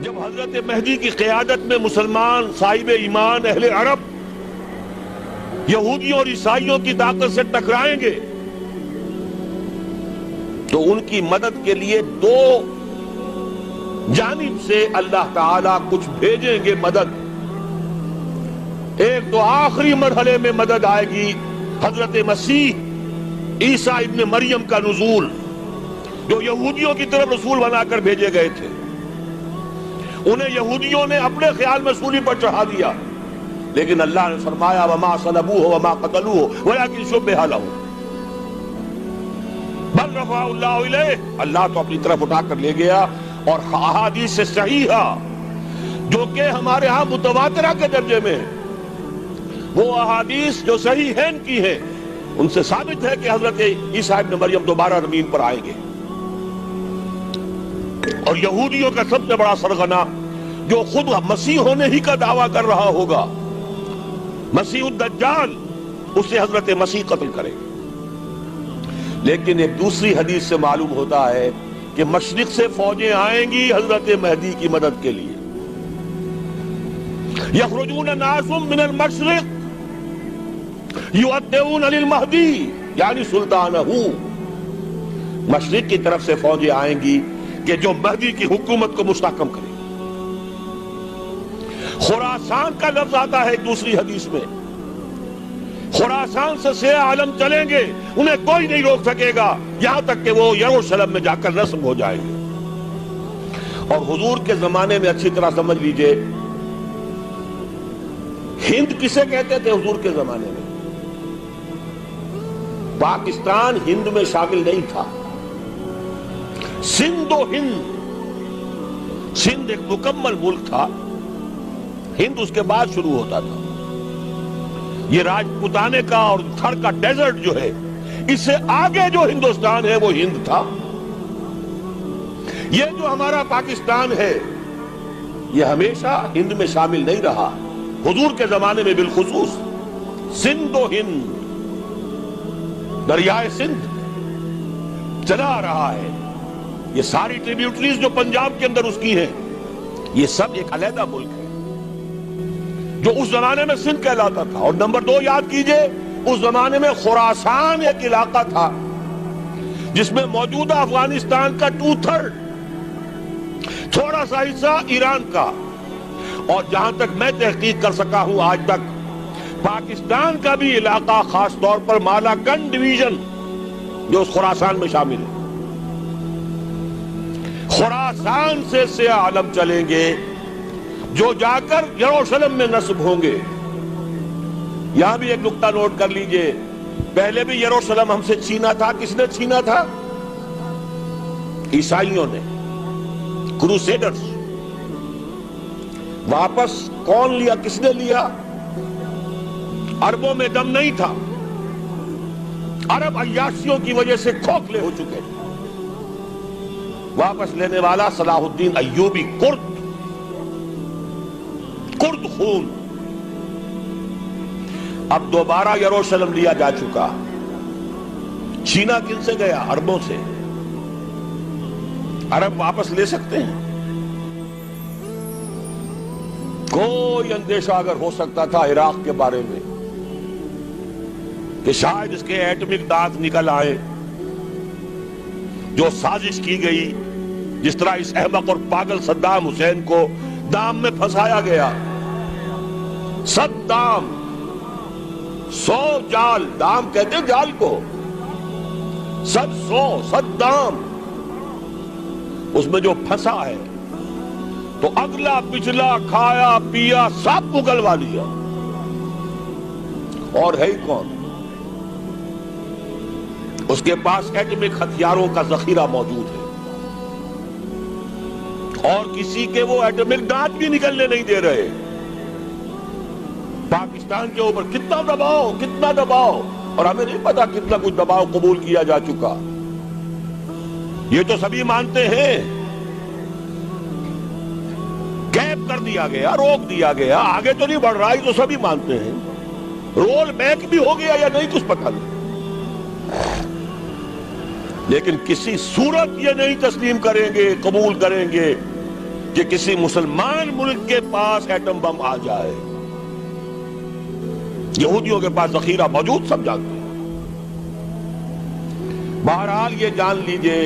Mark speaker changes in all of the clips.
Speaker 1: جب حضرت مہدی کی قیادت میں مسلمان صاحب ایمان اہل عرب یہودیوں اور عیسائیوں کی طاقت سے ٹکرائیں گے تو ان کی مدد کے لیے دو جانب سے اللہ تعالیٰ کچھ بھیجیں گے مدد. ایک تو آخری مرحلے میں مدد آئے گی حضرت مسیح عیسیٰ ابن مریم کا نزول، جو یہودیوں کی طرف رسول بنا کر بھیجے گئے تھے. انہیں یہودیوں نے اپنے خیال میں سولی پر چڑھا دیا، لیکن اللہ نے فرمایا وما صلبوہ وما قتلوہ ولکن شبہ لہم بل رفعہ اللہ الیہ. اللہ تو اپنی طرف اٹھا کر لے گیا. اور احادیث صحیحہ جو کہ ہمارے ہاں متواترہ کے درجے میں وہ احادیث جو صحیحین کی ہیں ان سے ثابت ہے کہ حضرت عیسیٰ ابن مریم دوبارہ زمین پر آئیں گے. اور یہودیوں کا سب سے بڑا سرغنہ جو خود مسیح ہونے ہی کا دعویٰ کر رہا ہوگا، مسیح الدجال، اسے حضرت مسیح قتل کرے. لیکن ایک دوسری حدیث سے معلوم ہوتا ہے کہ مشرق سے فوجیں آئیں گی حضرت مہدی کی مدد کے لیے. یخرجون ناس من المشرق یؤدون للمہدی یعنی سلطانہ. مشرق کی طرف سے فوجیں آئیں گی کہ جو مہدی کی حکومت کو مستحکم کرے. خراسان کا لفظ آتا ہے ایک دوسری حدیث میں. خراسان سے سیاہ عالم چلیں گے، انہیں کوئی نہیں روک سکے گا یہاں تک کہ وہ یروشلم میں جا کر رسم ہو جائیں گے. اور حضور کے زمانے میں اچھی طرح سمجھ لیجئے، ہند کسے کہتے تھے حضور کے زمانے میں؟ پاکستان ہند میں شامل نہیں تھا. سندھ و ہند، سندھ ایک مکمل ملک تھا، ہند اس کے بعد شروع ہوتا تھا. یہ راجپوتانے کا اور تھر کا ڈیزرٹ جو ہے، اس سے آگے جو ہندوستان ہے وہ ہند تھا. یہ جو ہمارا پاکستان ہے یہ ہمیشہ ہند میں شامل نہیں رہا. حضور کے زمانے میں بالخصوص سندھ و ہند، دریائے سندھ چلا آ رہا ہے. یہ ساری ٹریبیوٹریز جو پنجاب کے اندر اس کی ہیں، یہ سب ایک علیحدہ ملک ہے جو اس زمانے میں سندھ کہلاتا تھا. اور نمبر 2 یاد کیجئے، اس زمانے میں خراسان ایک علاقہ تھا جس میں موجودہ افغانستان کا 2/3، تھوڑا سا حصہ ایران کا، اور جہاں تک میں تحقیق کر سکا ہوں آج تک پاکستان کا بھی علاقہ، خاص طور پر مالاکنڈ ڈویژن جو اس خراسان میں شامل ہے. خراسان سے سیاہ عالم چلیں گے جو جا کر یروشلم میں نصب ہوں گے. یہاں بھی ایک نقطہ نوٹ کر لیجئے، پہلے بھی یروشلم ہم سے چھینا تھا. کس نے چھینا تھا؟ عیسائیوں نے، کروسیڈرز. واپس کون لیا؟ کس نے لیا؟ عربوں میں دم نہیں تھا. عرب عیاشیوں کی وجہ سے کھوکھلے ہو چکے. واپس لینے والا صلاح الدین ایوبی، کرد خون. اب دوبارہ یروشلم لیا جا چکا. چھینا کن سے گیا؟ عربوں سے. عرب واپس لے سکتے ہیں؟ کوئی اندیشہ اگر ہو سکتا تھا عراق کے بارے میں کہ شاید اس کے ایٹمک دانت نکل آئے، جو سازش کی گئی، جس طرح اس احمق اور پاگل صدام حسین کو دام میں پھنسایا گیا. 100 دام، 100 جال، دام کہتے ہیں جال کو، 100 دام اس میں جو پھنسا ہے تو اگلا پچھلا کھایا پیا سب اگلوا لیا. اور ہے ہی کون؟ اس کے پاس ایٹمک ہتھیاروں کا ذخیرہ موجود ہے، اور کسی کے وہ ایٹمک دانت بھی نکلنے نہیں دے رہے. پاکستان کے اوپر کتنا دباؤ، اور ہمیں نہیں پتا کتنا کچھ دباؤ قبول کیا جا چکا. یہ تو سبھی مانتے ہیں. کیپ کر دیا گیا، روک دیا گیا، آگے تو نہیں بڑھ رہا، یہ تو سبھی مانتے ہیں. رول بیک بھی ہو گیا یا نہیں کچھ پتہ نہیں. لیکن کسی صورت یہ نہیں تسلیم کریں گے، قبول کریں گے کہ کسی مسلمان ملک کے پاس ایٹم بم آ جائے. یہودیوں کے پاس ذخیرہ موجود، سب جانتے ہیں. بہرحال یہ جان لیجئے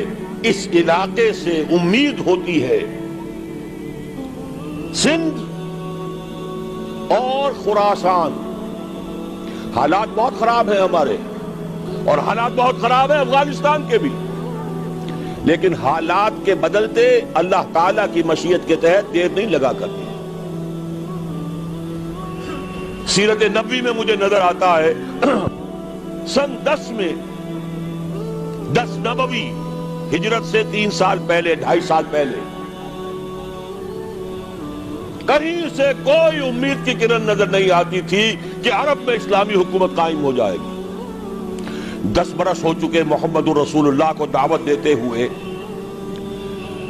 Speaker 1: اس علاقے سے امید ہوتی ہے. سندھ اور خراسان حالات بہت خراب ہیں ہمارے، اور حالات بہت خراب ہیں افغانستان کے بھی، لیکن حالات کے بدلتے اللہ تعالیٰ کی مشیت کے تحت دیر نہیں لگا کرتی. سیرت نبوی میں مجھے نظر آتا ہے سن 10 میں 10 نبوی ہجرت سے 3 سال پہلے، 2.5 سال پہلے، کہیں سے کوئی امید کی کرن نظر نہیں آتی تھی کہ عرب میں اسلامی حکومت قائم ہو جائے گی. 10 برس ہو چکے محمد رسول اللہ کو دعوت دیتے ہوئے،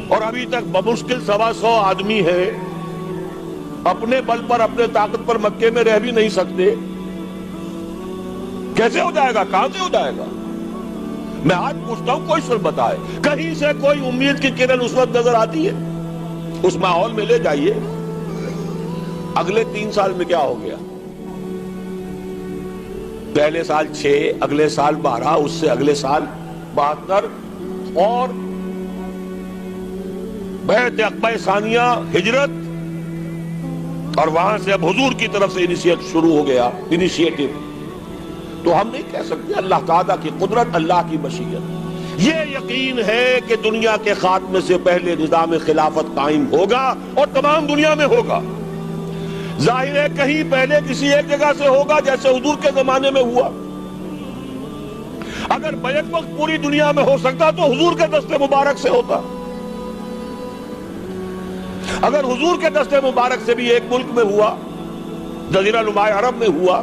Speaker 1: اور ابھی تک بمشکل 125 آدمی ہے. اپنے بل پر، اپنے طاقت پر مکے میں رہ بھی نہیں سکتے. کیسے ہو جائے گا؟ کہاں سے ہو جائے گا؟ میں آج پوچھتا ہوں، کوئی سر بتائے، کہیں سے کوئی امید کی کرن اس وقت نظر آتی ہے؟ اس ماحول میں لے جائیے. اگلے 3 سال میں کیا ہو گیا؟ پہلے سال 6، اگلے سال 12، اس سے اگلے سال 72، اور بیعت عقبہ ثانیہ، ہجرت، اور وہاں سے اب حضور کی طرف سے انیشیٹ شروع ہو گیا، انیشیٹو. تو ہم نہیں کہہ سکتے. اللہ تعالیٰ کی قدرت، اللہ کی مشیت. یہ یقین ہے کہ دنیا کے خاتمے سے پہلے نظام خلافت قائم ہوگا، اور تمام دنیا میں ہوگا. ظاہر ہے کہیں پہلے کسی ایک جگہ سے ہوگا، جیسے حضور کے زمانے میں ہوا. اگر بیک وقت پوری دنیا میں ہو سکتا تو حضور کے دست مبارک سے ہوتا. اگر حضور کے دست مبارک سے بھی ایک ملک میں ہوا، جزیرہ نماء عرب میں ہوا،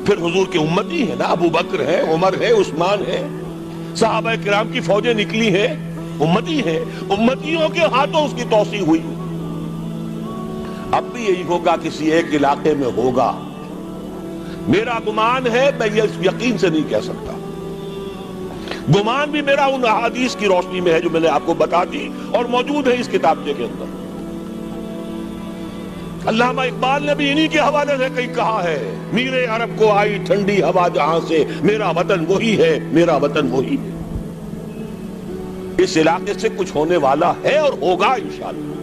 Speaker 1: پھر حضور کی امتی ہے نا. ابو بکر ہے، عمر ہے، عثمان ہے، صحابہ کرام کی فوجیں نکلی ہیں، امتی ہے. امتیوں کے ہاتھوں اس کی توسیع ہوئی. اب بھی یہی ہوگا، کسی ایک علاقے میں ہوگا. میرا گمان ہے، میں یہ یقین سے نہیں کہہ سکتا. گمان بھی میرا ان احادیث کی روشنی میں ہے جو میں نے آپ کو بتا دی اور موجود ہے اس کتابچے کے اندر. علامہ اقبال نے بھی انہی کے حوالے سے کہیں کہا ہے، میرے عرب کو آئی ٹھنڈی ہوا جہاں سے، میرا وطن وہی ہے، میرا وطن وہی ہے. اس علاقے سے کچھ ہونے والا ہے اور ہوگا انشاءاللہ.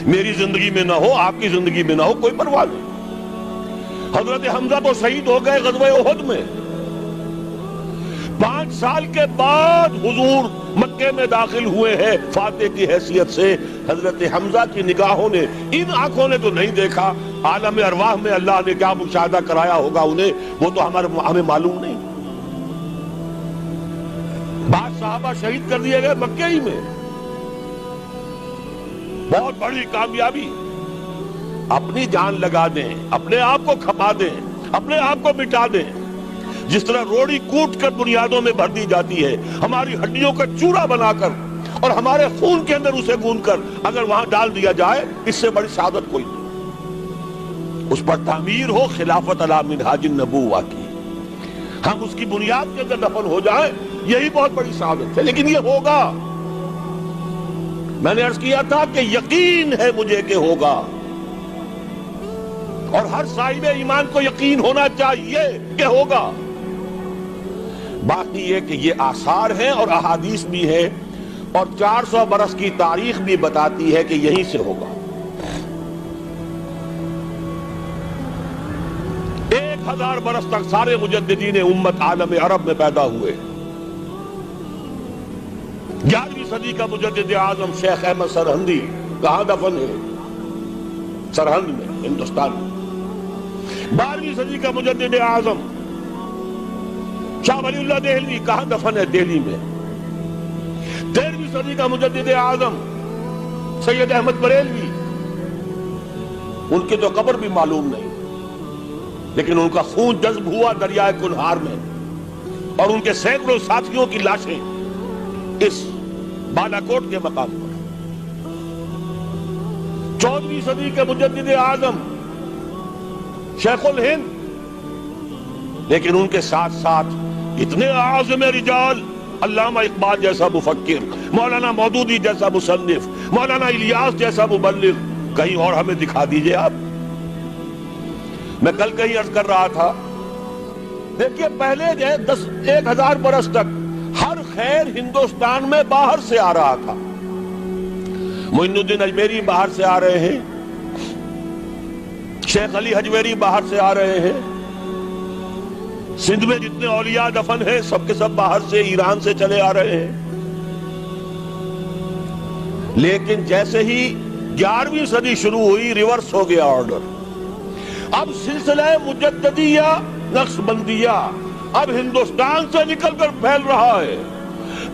Speaker 1: میری زندگی میں نہ ہو، آپ کی زندگی میں نہ ہو، کوئی پرواہ نہیں. حضرت حمزہ تو شہید ہو گئے غزوہ احد میں. 5 سال کے بعد حضور مکے میں داخل ہوئے ہیں فاتح کی حیثیت سے. حضرت حمزہ کی نگاہوں نے، ان آنکھوں نے تو نہیں دیکھا. عالم ارواح میں اللہ نے کیا مشاہدہ کرایا ہوگا انہیں، وہ تو ہمیں معلوم نہیں. بعض صحابہ شہید کر دیے گئے مکے ہی میں. بہت بڑی کامیابی. اپنی جان لگا دیں، اپنے آپ کو کھپا دیں، اپنے آپ کو مٹا دیں. جس طرح روڑی کوٹ کر بنیادوں میں بھر دی جاتی ہے، ہماری ہڈیوں کا چورا بنا کر اور ہمارے خون کے اندر اسے گون کر اگر وہاں ڈال دیا جائے، اس سے بڑی سعادت کوئی نہیں. اس پر تعمیر ہو خلافت علی منہاج النبوہ کی، ہم اس کی بنیاد کے اندر دفن ہو جائیں، یہی بہت بڑی سعادت ہے. لیکن یہ ہوگا. میں نے عرض کیا تھا کہ یقین ہے مجھے کہ ہوگا، اور ہر صاحب ایمان کو یقین ہونا چاہیے کہ ہوگا. باقی یہ کہ یہ آثار ہیں اور احادیث بھی ہے، اور 400 برس کی تاریخ بھی بتاتی ہے کہ یہیں سے ہوگا. 1000 برس تک سارے مجددین امت عالم عرب میں پیدا ہوئے. 11ویں صدی کا مجدد اعظم شیخ احمد سرہندی کہاں دفن ہے؟ سرہند میں، ہندوستان میں. 12ویں صدی کا مجدد اعظم شاہ ولی اللہ دہلوی کہاں دفن ہے؟ دہلی میں. 13ویں صدی کا مجدد اعظم سید احمد بریلوی، ان کی تو قبر بھی معلوم نہیں، لیکن ان کا خون جذب ہوا دریائے کنہار میں، اور ان کے سینکڑوں ساتھیوں کی لاشیں اس بالاکوٹ کے مقام پر. 14ویں صدی کے مجدد اعظم شیخ الہند، لیکن ان کے ساتھ ساتھ اتنے اعظم رجال، علامہ اقبال جیسا مفکر، مولانا مودودی جیسا مصنف، مولانا الیاس جیسا مبلغ کہیں اور ہمیں دکھا دیجئے آپ. میں کل کہیں عرض کر رہا تھا، دیکھیے پہلے 1000 برس تک ہر خیر ہندوستان میں باہر سے آ رہا تھا. معین الدین اجمیری باہر سے آ رہے ہیں، شیخ علی حجویری باہر سے آ رہے ہیں، سندھ میں جتنے اولیاء دفن ہیں سب کے سب باہر سے، ایران سے چلے آ رہے ہیں. لیکن جیسے ہی 11ویں صدی شروع ہوئی ریورس ہو گیا آرڈر. اب سلسلہ مجددیہ نقش بندیہ اب ہندوستان سے نکل کر پھیل رہا ہے.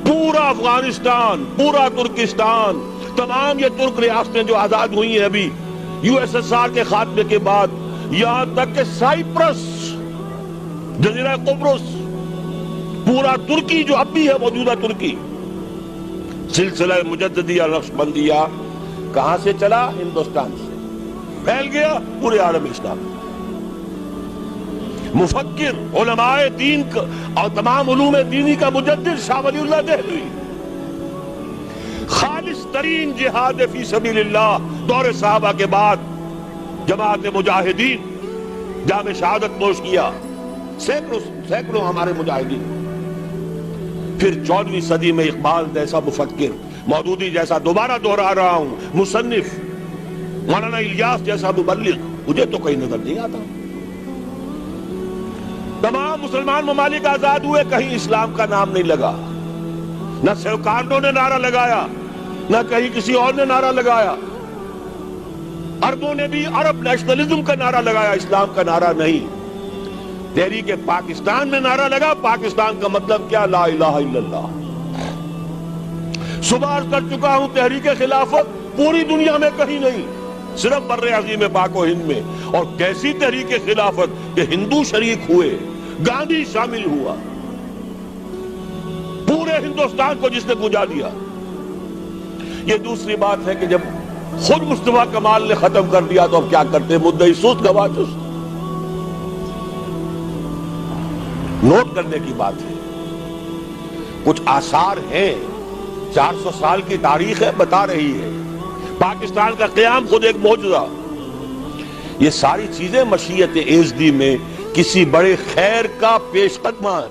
Speaker 1: پورا افغانستان، پورا ترکستان، تمام یہ ترک ریاستیں جو آزاد ہوئی ہیں ابھی USSR کے خاتمے کے بعد، یہاں تک کہ سائپرس، جزیرہ قبرص، پورا ترکی جو اب بھی ہے موجودہ ترکی، سلسلہ مجددیہ نقش بندیہ کہاں سے چلا؟ ہندوستان سے پھیل گیا پورے عالم اسلام. مفکر، علماء دین اور تمام علوم دینی کا مجدد شاہ ولی اللہ دہلوی، خالص ترین جہاد فی سبیل اللہ دور صحابہ کے بعد جماعت مجاہدین جام شہادت نوش کیا، سینکڑوں ہمارے مجاہدین. پھر 14ویں صدی میں اقبال جیسا مفکر، مودودی جیسا، دوبارہ دہرا رہا ہوں، مصنف، مولانا الیاس جیسا مبلغ مجھے تو کہیں نظر نہیں آتا. تمام مسلمان ممالک آزاد ہوئے، کہیں اسلام کا نام نہیں لگا. نہ سیوکارنوں نے نعرہ لگایا، نہ کہیں کسی اور نے نعرہ لگایا. عربوں نے بھی عرب نیشنلزم کا نعرہ لگایا، اسلام کا نعرہ نہیں. تحریک پاکستان میں نعرہ لگا، پاکستان کا مطلب کیا؟ لا الہ الا اللہ. صبح عرض کر چکا ہوں، تحریک خلافت پوری دنیا میں کہیں نہیں، صرف بر عظیم پاک و ہند میں. اور کیسی تحریک خلافت کہ ہندو شریک ہوئے، گاندھی شامل ہوا، پورے ہندوستان کو جس نے گنجا دیا. یہ دوسری بات ہے کہ جب خود مصطفیٰ کمال نے ختم کر دیا تو اب کیا کرتے؟ مدعی سست گواہ چست. نوٹ کرنے کی بات ہے، کچھ آثار ہیں، 400 سال کی تاریخ ہے، بتا رہی ہے پاکستان کا قیام خود ایک معجزہ. یہ ساری چیزیں مشیت ایزدی میں کسی بڑے خیر کا پیش قدمہ ہے،